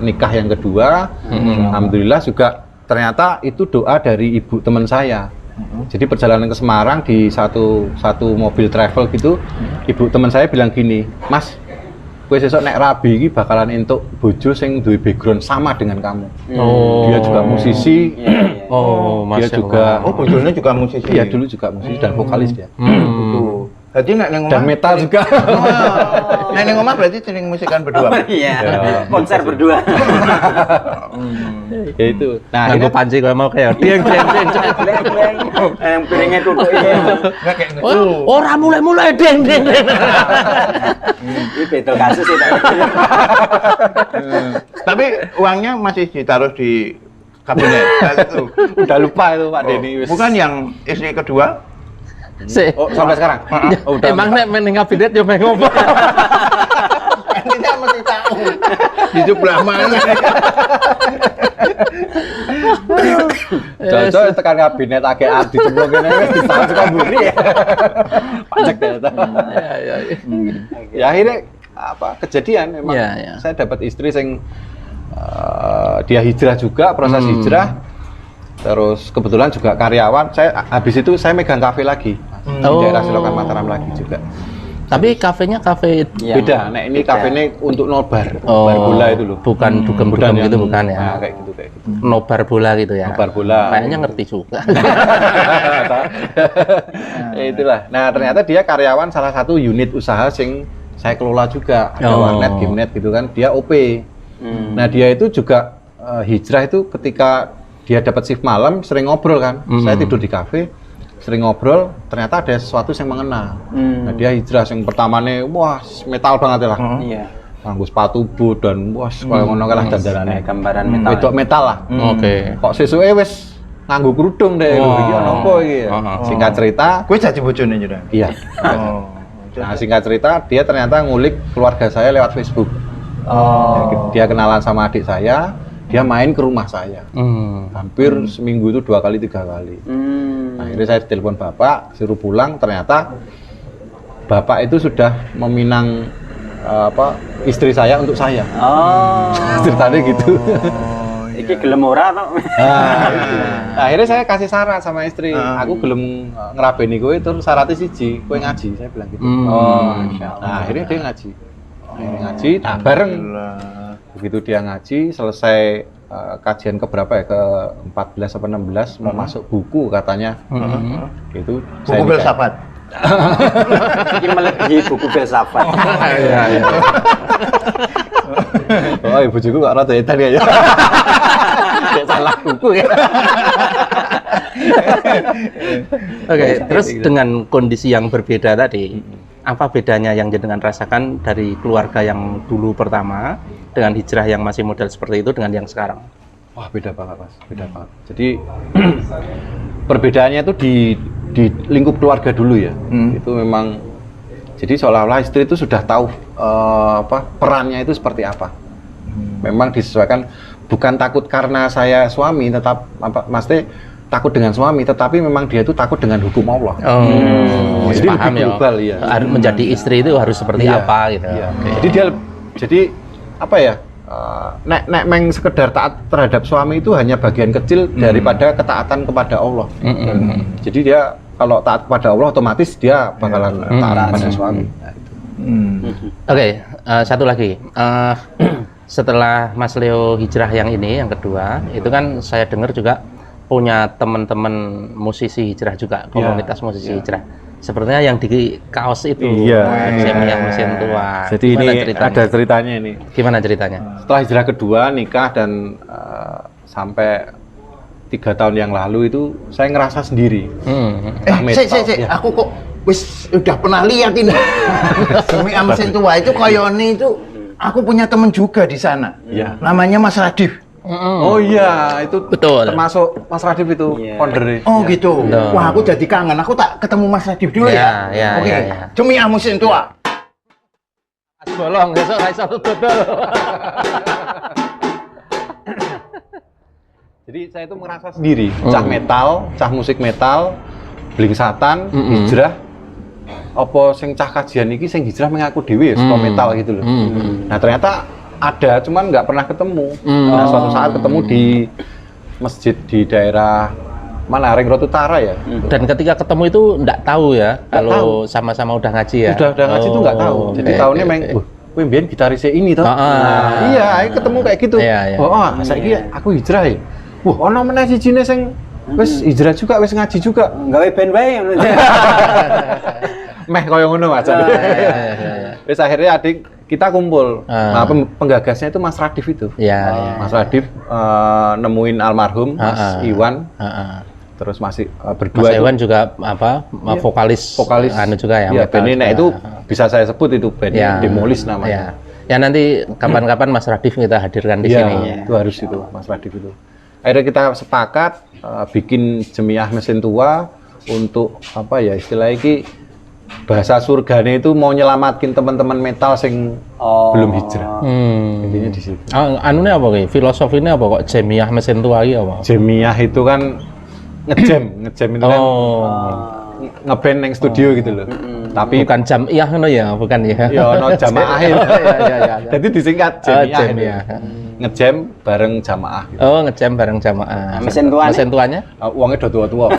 nikah yang kedua. Alhamdulillah juga ternyata itu doa dari ibu teman saya. Jadi perjalanan ke Semarang di satu mobil travel gitu, ibu teman saya bilang gini, "Mas, kowe sesuk nek rabi iki bakalan entuk bojo sing duwe background sama dengan kamu." Oh. Dia juga musisi. Oh, Dia Masya juga Allah. bojonya juga musisi. iya dulu juga musisi dan vokalis dia. Itu. Jadi nek ning Dan omah metal juga. nek ning omah berarti sering musikan berdua. Iya, konser berdua. Ya itu. Nah, Nganggo ini panci kowe mau kayak ding ding ding. Bleng-bleng. Yang piringnya kudu ini. Enggak kayak gitu. Oh, ora mulai-mulai ding ding ding. Ini betul kasus itu. Tapi uangnya masih ditaruh di kabinet. Itu. udah lupa itu Pak Denny. wis. Bukan yang istri kedua. Sik. Oh, sampai sekarang. Oh, udah. Emang nek meneng kabinet yo meh ngopo? Kita mesti tahu di sebelah mana. Cocok tekan kabinet agak arti cemplung kene wis disalah suka mburi ya. Pajak ternyata. Ya. Ya akhirnya kejadian memang Iya, iya. saya dapat istri sing dia hijrah juga, proses hijrah. Terus kebetulan juga karyawan. Saya habis itu saya megang kafe lagi. Di daerah Selokan Mataram lagi juga. Tapi kafenya kafe Beda. Nah, ini kafe ini untuk nobar, Oh, bar bola itu loh. bukan dugem-dugem gitu bukan ya. Nah, kayak gitu. Nobar bola gitu ya. Nobar bola. Kayaknya ngerti juga. Ya itulah. Nah, ternyata dia karyawan salah satu unit usaha sing saya kelola juga. Ada Oh. warnet, gamenet gitu kan. Dia OP. Nah, dia itu juga hijrah itu ketika dia dapat shift malam sering ngobrol kan. Saya tidur di kafe, sering ngobrol, ternyata ada sesuatu yang mengena. Nah, dia hijrah yang pertamanya wah metal banget lah. Iya. Nganggo sepatu boot dan wah kalau ngono kalah dandanane. Kayak gambaran metal. Wedok metal lah. Oke. Kok sesuke wis nganggo kerudung deh. Oh. Iki ono apa iki? Singkat cerita, Gue jadi bojone juga. iya. Oh. Nah, singkat cerita, dia ternyata ngulik keluarga saya lewat Facebook. Oh. Dia kenalan sama adik saya, dia main ke rumah saya. Hampir seminggu itu 2 kali 3 kali. Akhirnya saya telepon bapak, suruh pulang. Ternyata bapak itu sudah meminang istri saya untuk saya. Oh. Ceritanya gitu. Iki gelem ora to? Nah, akhirnya saya kasih saran sama istri, aku belum ngerabeni kowe terus syaratnya siji, kowe ngaji, saya bilang gitu. Nah, akhirnya dia ngaji. Akhirnya ngaji, nah bareng. Begitu dia ngaji, selesai kajian keberapa ya, ke 14 atau 16, mau masuk buku katanya. Gitu. Buku filsafat. Iki melebihi buku filsafat. Iya. Oh, ibu juga nggak rada edan ya. Kayak salah buku ya. Oke, terus dengan kondisi yang berbeda tadi, apa bedanya yang jenengan rasakan dari keluarga yang dulu pertama dengan hijrah yang masih model seperti itu dengan yang sekarang? Wah, beda banget, Mas. Beda banget. Jadi perbedaannya itu di lingkup keluarga dulu ya. Itu memang jadi seolah-olah istri itu sudah tahu perannya itu seperti apa. Memang disesuaikan, bukan takut karena saya suami, tetap maksudnya takut dengan suami, tetapi memang dia itu takut dengan hukum Allah. Jadi Jadi paham lebih ya. global, iya. Harus menjadi istri itu harus seperti Iya, apa gitu. iya. Oke. Jadi apa ya? Nek meng sekedar taat terhadap suami itu hanya bagian kecil daripada ketaatan kepada Allah. Jadi dia kalau taat kepada Allah otomatis dia bakalan taat kepada suami. Nah, itu. Oke, satu lagi. Setelah Mas Leo hijrah yang ini, yang kedua, itu kan saya dengar juga punya teman-teman musisi hijrah juga, komunitas musisi hijrah. Sepertinya yang di kaos itu, Iya. yang mesin tua. Jadi Gimana ini ceritanya? ada ceritanya ini. Gimana ceritanya? Setelah hijrah kedua, nikah dan sampai 3 tahun yang lalu itu saya ngerasa sendiri. Sik, aku kok wis udah pernah lihat ini. Demi mesin tua itu koyone itu aku punya temen juga di sana. Iya. Namanya Mas Radif. Oh iya, itu Betul. termasuk Mas Radif itu foundernya. Oh gitu. Betul. Wah, aku jadi kangen. Aku tak ketemu Mas Radif dulu Ya, ya. ya, Oke. ya, ya. Demi mesin tua. Bolong besok ra iso dodol. Jadi saya itu merasa sendiri, cah metal, cah musik metal, blingsatan, hijrah, apa sing cah kajian iki sing hijrah mengaku dhewe ya, metal gitu loh. Nah ternyata ada, cuman nggak pernah ketemu. Nah suatu saat ketemu di masjid di daerah mana, Ring Road Utara ya. Dan ketika ketemu itu nggak tahu ya kalau sama-sama udah ngaji ya. Udah ngaji itu nggak tahu. Jadi tahunnya main, wih mbiyen gitarisnya ini toh. Nah, iya, ayo ketemu kayak gitu. Saiki aku hijrah ya. Wah, ono meneh sijine sing wis hijrah juga, wis ngaji juga. Gawe band bae. Meh koyo ngono Mas. Wis akhirnya adik kita kumpul. Nah, penggagasnya itu Mas Radif itu. Mas Radif nemuin almarhum Mas Iwan. Terus masih berdua. Mas Iwan juga apa? Vokalis anu juga ya. Iya, band ini itu bisa saya sebut itu band Demolis namanya. Ya nanti kapan-kapan Mas Radif kita hadirkan di sini. Itu harus itu Mas Radif itu. Akhirnya kita sepakat bikin jemiah mesin tua untuk apa ya istilahnya ini bahasa surganya itu mau nyelamatin teman-teman metal sing belum hijrah. Intinya di situ. Anunya apa ki? Filosofinya apa kok jemiah mesin tua iki apa? Jemiah itu kan ngejam itu kan ngeband yang studio gitu loh. Tapi bukan jamiah ngono ya, bukan ya. Ya ono jamaah itu. Jadi disingkat jemiah. Ngejam bareng jamaah gitu. Oh, ngejam bareng jamaah. Mesin tuanya? Uangnya udah tua-tua.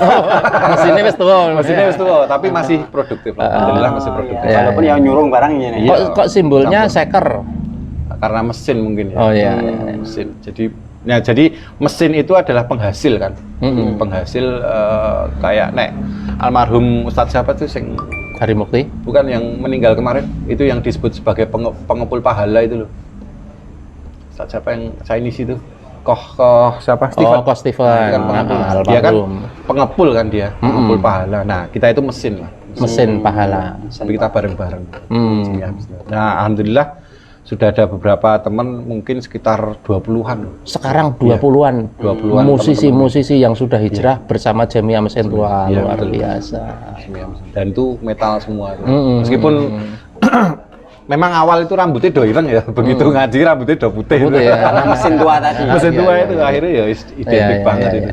Mesinnya wis tua. Mesinnya wis tua, tapi masih produktif. Alhamdulillah masih produktif. Walaupun yang nyurung barangnya nih. Kok simbolnya seker? Karena mesin mungkin ya. Oh iya. Mesin. Jadi mesin itu adalah penghasil kan. Penghasil kayak almarhum Ustadz siapa tuh sing Hari Mukti? Bukan yang meninggal kemarin, itu yang disebut sebagai pengepul pahala itu loh. Ustadz siapa yang Chinese itu? Koh siapa? Steven. Koh Steven. Dia kan pengepul kan dia, pengepul pahala. Nah, kita itu mesin lah. Mesin pahala. Tapi kita bareng-bareng. Nah, alhamdulillah sudah ada beberapa teman, mungkin sekitar 20-an. Sekarang 20-an. 20-an musisi-musisi yang sudah hijrah bersama Jemiah Mesin Tua. Luar biasa. Dan itu metal semua. Meskipun memang awal itu rambutnya do ireng ya, begitu ngaji rambutnya do putih. Karena mesin tua tadi. Mesin tua itu akhirnya ya identik banget itu.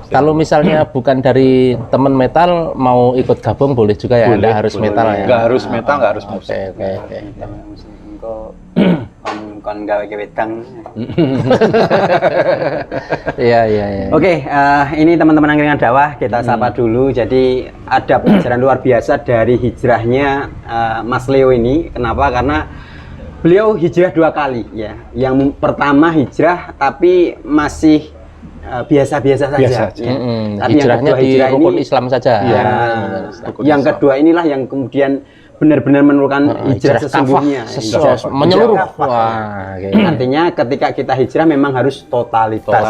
Kalau misalnya bukan dari teman metal mau ikut gabung boleh juga ya, nggak harus metal ya. Nggak harus metal, nggak harus musik. Kon gawe wedang. Iya. Oke, ini teman-teman angkringan dakwah kita sapa dulu. Jadi ada pelajaran luar biasa dari hijrahnya Mas Leo ini. Kenapa? Karena beliau hijrah 2 kali ya. Yang pertama hijrah tapi masih biasa-biasa saja. Ya. Tapi hijrahnya di rukun Islam saja. Ya, yang kedua inilah yang kemudian benar-benar menurunkan hijrah sesungguhnya, menyeluruh. Wah, artinya ketika kita hijrah memang harus totalitas.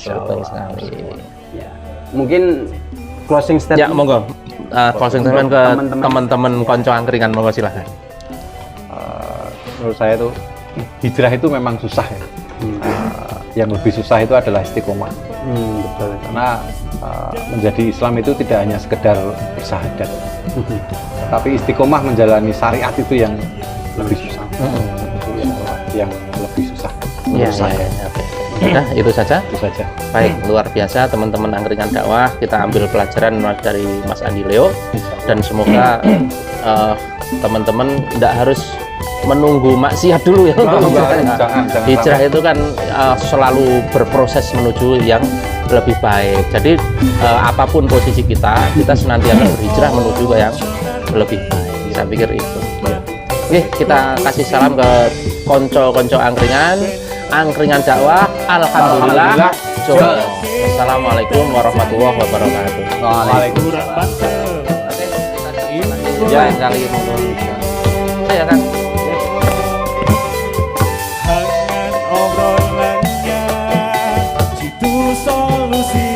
Betul sekali. Ya. Mungkin closing statement. Ya, monggo. Closing statement ke teman-teman konco angkringan, monggo silahkan. Menurut saya tuh hijrah itu memang susah ya. Yang lebih susah itu adalah istiqomah. Betul. Karena menjadi Islam itu tidak hanya sekedar bersyahadat, tapi istiqomah menjalani syariat itu yang lebih susah. Yang lebih susah. Ya. Nah, itu saja. Baik, luar biasa teman-teman angkringan dakwah. Kita ambil pelajaran dari Mas Andi Leo dan semoga teman-teman tidak harus menunggu maksiat dulu ya. Jangan. Hijrah itu kan selalu berproses menuju yang lebih baik. Jadi apapun posisi kita senantiasa berhijrah menuju ke yang lebih baik. Saya pikir itu. Oke, kita kasih salam ke konco-konco angkringan dakwah. Alhamdulillah. Coba. Assalamualaikum warahmatullahi wabarakatuh. Waalaikumsalam. Ya, kali ini. Saya kan. Hangat obrolannya, situ solusi.